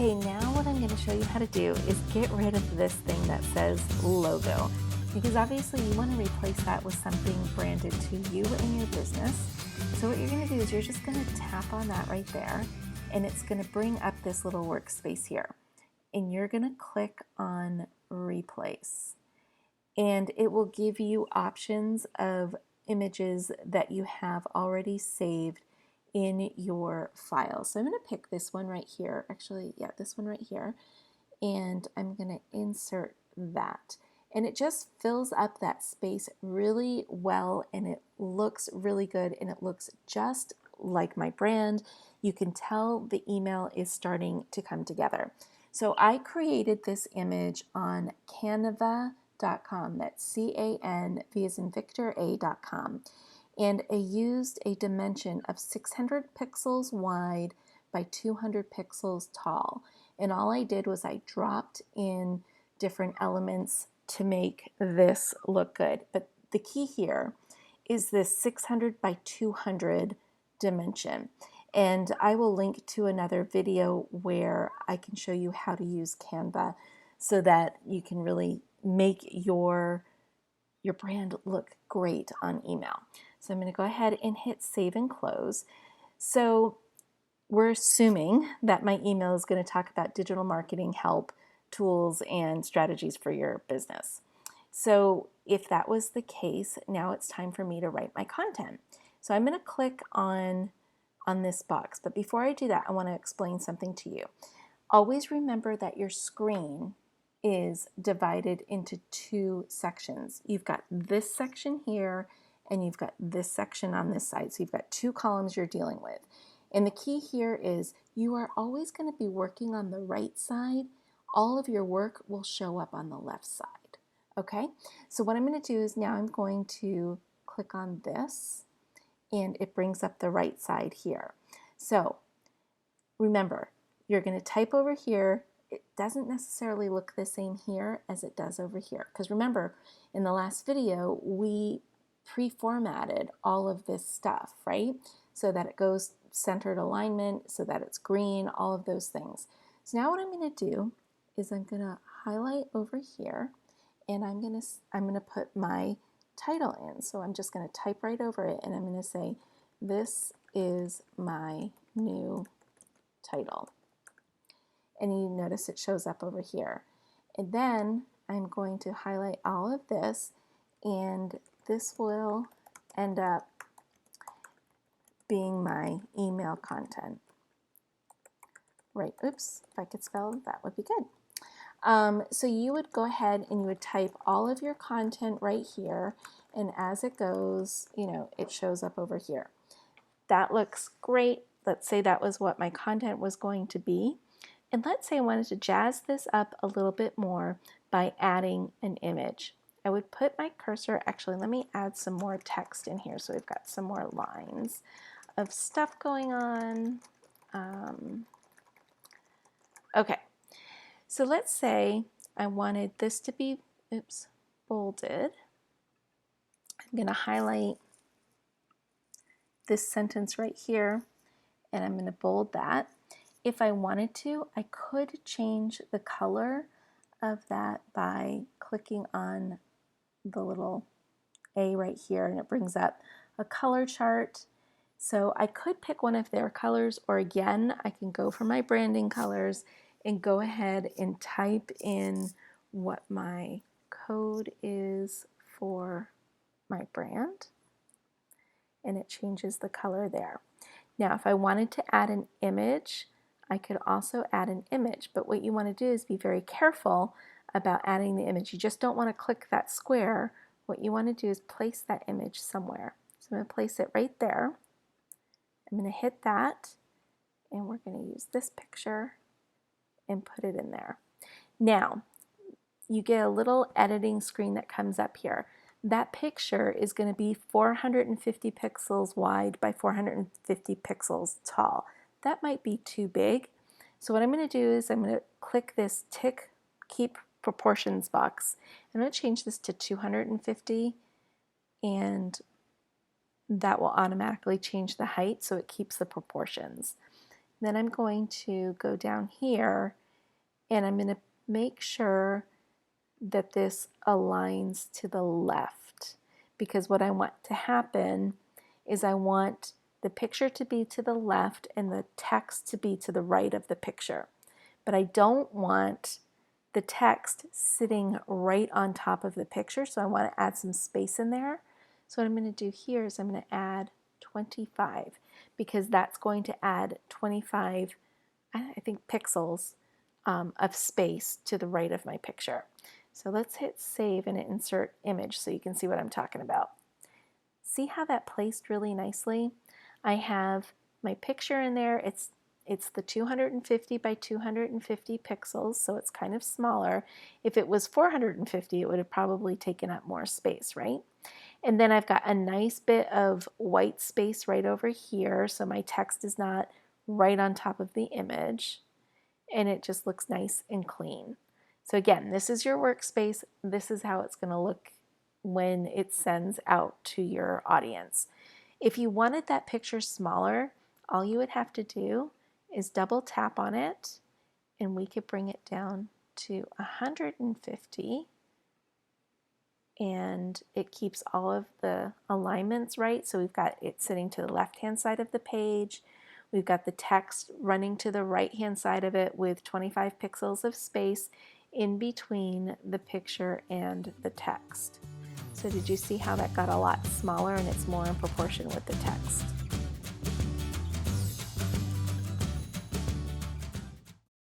Okay, now what I'm going to show you how to do is get rid of this thing that says logo, because obviously you want to replace that with something branded to you and your business. So what you're going to do is you're just going to tap on that right there, and it's going to bring up this little workspace here. And you're going to click on replace. And it will give you options of images that you have already saved in your file. So I'm going to pick this one right here. Actually, yeah, this one right here. And I'm going to insert that. And it just fills up that space really well, and it looks really good, and it looks just like my brand. You can tell the email is starting to come together. So I created this image on Canva.com. That's C-A-N-V as in Victor A.com. And I used a dimension of 600 pixels wide by 200 pixels tall. And all I did was I dropped in different elements to make this look good. But the key here is this 600 by 200 dimension. And I will link to another video where I can show you how to use Canva so that you can really make your brand look great on email. So I'm going to go ahead and hit save and close. So we're assuming that my email is going to talk about digital marketing help, tools, and strategies for your business. So if that was the case, now it's time for me to write my content. So I'm going to click on this box. But before I do that, I want to explain something to you. Always remember that your screen is divided into two sections. You've got this section here, and you've got this section on this side. So you've got two columns you're dealing with. And the key here is you are always going to be working on the right side. All of your work will show up on the left side. Okay? So what I'm going to do is now I'm going to click on this, and it brings up the right side here. So remember, you're going to type over here. It doesn't necessarily look the same here as it does over here. Because remember, in the last video, we pre-formatted all of this stuff, right? So that it goes centered alignment, so that it's green, all of those things. So now what I'm going to do is I'm going to highlight over here, and I'm going to put my title in. So I'm just going to type right over it, and I'm going to say, this is my new title. And you notice it shows up over here. And then I'm going to highlight all of this, and this will end up being my email content. Right, oops, if I could spell, that would be good. So you would go ahead and you would type all of your content right here, and as it goes, it shows up over here. That looks great. Let's say that was what my content was going to be. And let's say I wanted to jazz this up a little bit more by adding an image. I would put my cursor, actually let me add some more text in here so we've got some more lines of stuff going on. Okay, so let's say I wanted this to be, bolded. I'm going to highlight this sentence right here, and I'm going to bold that. If I wanted to, I could change the color of that by clicking on the little A right here, and it brings up a color chart. So I could pick one of their colors, or again, I can go for my branding colors and go ahead and type in what my code is for my brand, and it changes the color there. Now, if I wanted to add an image, I could also add an image, but what you want to do is be very careful about adding the image. You just don't want to click that square. What you want to do is place that image somewhere. So I'm going to place it right there. I'm going to hit that, and we're going to use this picture and put it in there. Now, you get a little editing screen that comes up here. That picture is going to be 450 pixels wide by 450 pixels tall. That might be too big. So what I'm going to do is I'm going to click this tick keep proportions box. I'm going to change this to 250, and that will automatically change the height so it keeps the proportions. Then I'm going to go down here and I'm going to make sure that this aligns to the left, because what I want to happen is I want the picture to be to the left and the text to be to the right of the picture. But I don't want the text sitting right on top of the picture, so I want to add some space in there. So what I'm going to do here is I'm going to add 25, because that's going to add 25, I think, pixels of space to the right of my picture. So let's hit save and insert image so you can see what I'm talking about. See how that placed really nicely? I have my picture in there. It's the 250 by 250 pixels, so it's kind of smaller. If it was 450, it would have probably taken up more space, right? And then I've got a nice bit of white space right over here, so my text is not right on top of the image, and it just looks nice and clean. So again, this is your workspace. This is how it's going to look when it sends out to your audience. If you wanted that picture smaller, all you would have to do is double tap on it, and we could bring it down to 150, and it keeps all of the alignments right. So we've got it sitting to the left-hand side of the page. We've got the text running to the right-hand side of it with 25 pixels of space in between the picture and the text. So did you see how that got a lot smaller and it's more in proportion with the text?